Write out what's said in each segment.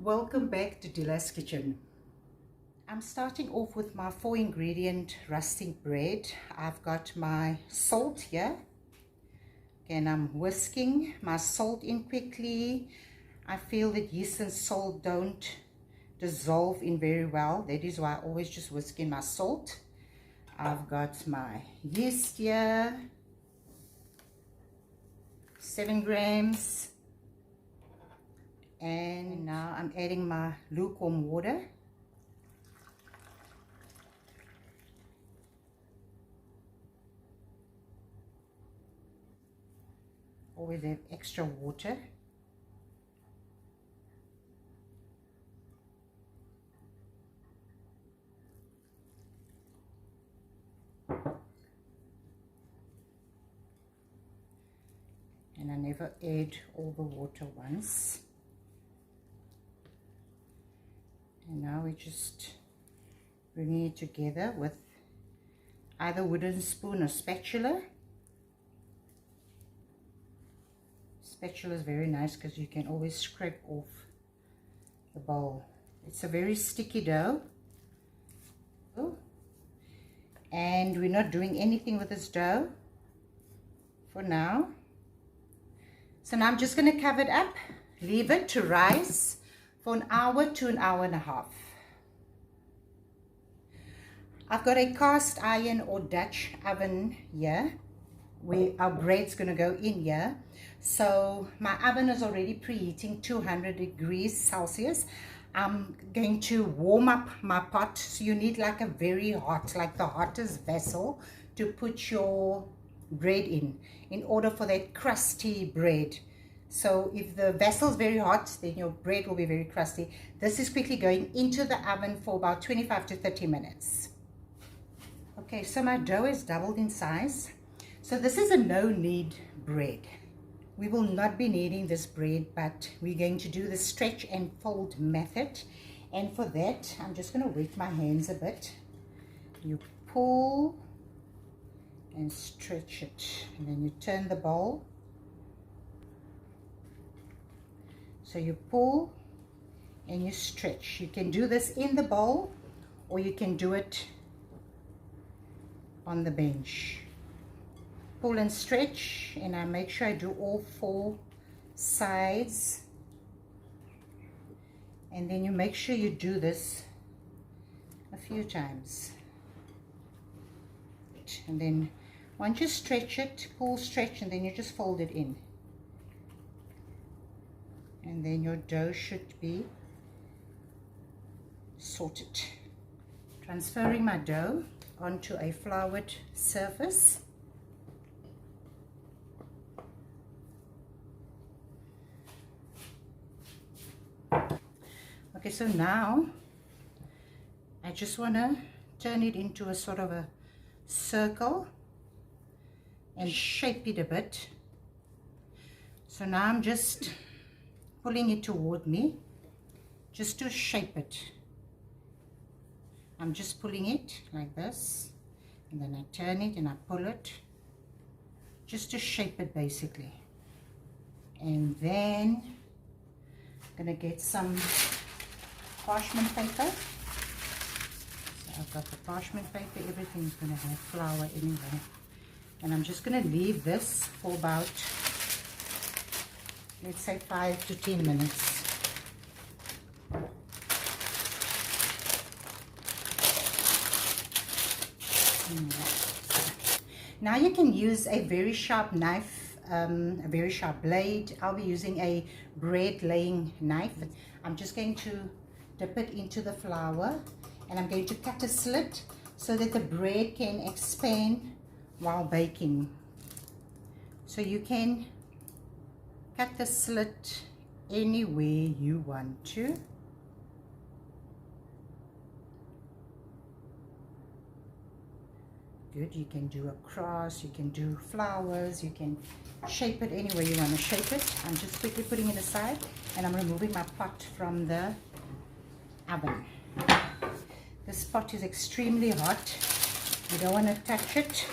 Welcome back to Dila's Kitchen. I'm starting off with my 4-ingredient rustic bread. I've got my salt here and I'm whisking my salt in quickly. I feel that yeast and salt don't dissolve in very well. That is why I always just whisk in my salt. I've got my yeast here, 7 grams. And now I'm adding my lukewarm water. Always have extra water. And I never add all the water once. And now we just bring it together with either wooden spoon or spatula. Spatula is very nice because you can always scrape off the bowl. It's a very sticky dough. And we're not doing anything with this dough for now. So now I'm just going to cover it up, leave it to rise for an hour to an hour and a half. I've got a cast iron or Dutch oven here where our bread's going to go in here. So my oven is already preheating 200 degrees Celsius. I'm going to warm up my pot. So you need like a very hot, like the hottest vessel to put your bread in order for that crusty bread. So if the vessel is very hot, then your bread will be very crusty. This is quickly going into the oven for about 25 to 30 minutes. Okay, so my dough is doubled in size. So this is a no-knead bread. We will not be kneading this bread, but we're going to do the stretch and fold method. And for that, I'm just going to wet my hands a bit. You pull and stretch it, and then you turn the bowl. So you pull and you stretch. You can do this in the bowl or you can do it on the bench. Pull and stretch, and I make sure I do all 4 sides. And then you make sure you do this a few times. And then once you stretch it, pull, stretch, and then you just fold it in. And then your dough should be sorted. Transferring my dough onto a floured surface. Okay, so now I just want to turn it into a sort of a circle and shape it a bit. So now I'm just pulling it toward me just to shape it. I'm just pulling it like this, and then I turn it and I pull it just to shape it basically. And then I'm gonna get some parchment paper. So I've got the parchment paper. Everything's gonna have flour anyway, and I'm just gonna leave this for about, let's say, 5 to 10 minutes. Now you can use a very sharp knife, a very sharp blade. I'll be using a bread laying knife. I'm just going to dip it into the flour, and I'm going to cut a slit so that the bread can expand while baking. So you can cut the slit anywhere you want to. Good, you can do a cross, you can do flowers, you can shape it any way you want to shape it. I'm just quickly putting it aside, and I'm removing my pot from the oven. This pot is extremely hot. You don't want to touch it.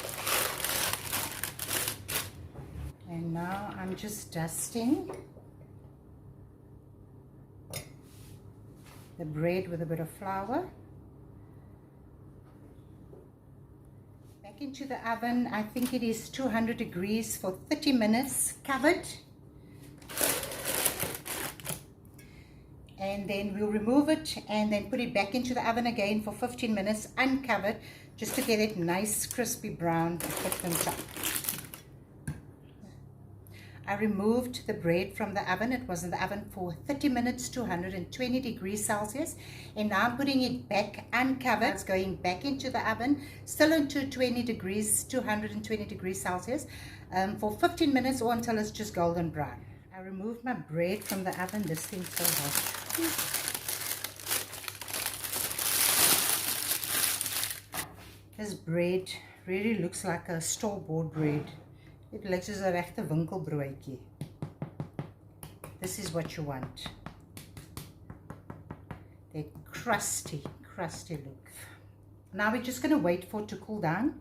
And now I'm just dusting the bread with a bit of flour. Back into the oven. I think it is 200 degrees for 30 minutes, covered. And then we'll remove it and then put it back into the oven again for 15 minutes, uncovered, just to get it nice, crispy brown at the top. I removed the bread from the oven. It was in the oven for 30 minutes, 220 degrees Celsius. And now I'm putting it back uncovered. It's going back into the oven, still into 220 degrees Celsius, for 15 minutes or until it's just golden brown. I removed my bread from the oven. This thing's so hot. This bread really looks like a store-bought bread. It looks as a regte winkelbroodjie. This is what you want. That crusty look. Now we're just going to wait for it to cool down.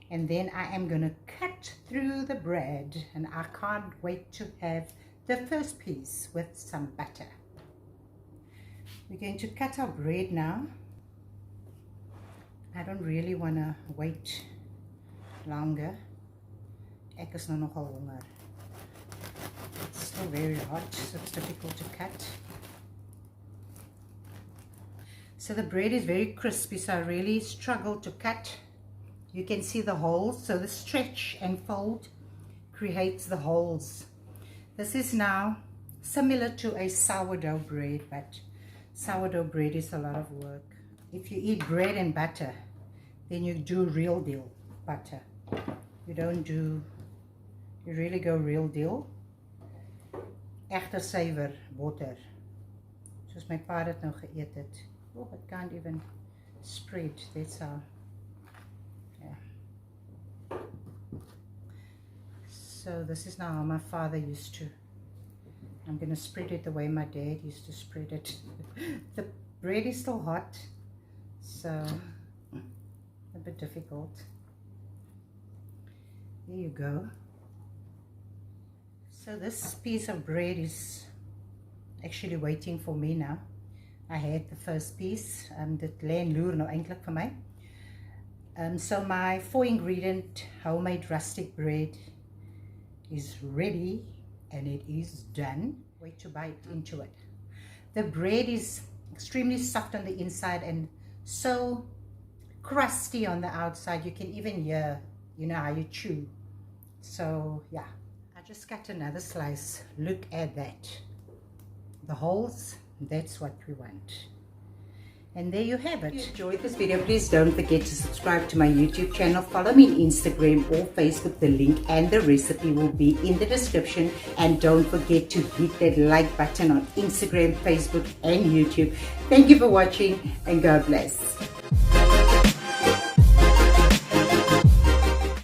And then I am going to cut through the bread. And I can't wait to have the first piece with some butter. We're going to cut our bread now. I don't really want to wait longer. Ek is nou nogal honger. It's still very hot, so it's difficult to cut. So the bread is very crispy, so I really struggle to cut. You can see the holes, so the stretch and fold creates the holes. This is now similar to a sourdough bread, but sourdough bread is a lot of work. If you eat bread and butter, then you do real deal butter. You don't do, you really go real deal. Echte suiwer botter. Soos my pa dit nou geëet het. Oh, it can't even spread. That's how. Yeah. So this is now how my father used to. I'm going to spread it the way my dad used to spread it. The bread is still hot, so a bit difficult. There you go. So this piece of bread is actually waiting for me now. I had the first piece. Dit lê en loer nou eintlik vir my. So my 4-ingredient homemade rustic bread is ready and it is done. Wait to bite into it. The bread is extremely soft on the inside and so crusty on the outside. You can even hear, you know, how you chew. So yeah, I just cut another slice. Look at that. The holes, that's what we want. And there you have it. If you enjoyed this video, please don't forget to subscribe to my YouTube channel. Follow me on Instagram or Facebook. The link and the recipe will be in the description. And don't forget to hit that like button on Instagram, Facebook and YouTube. Thank you for watching and God bless.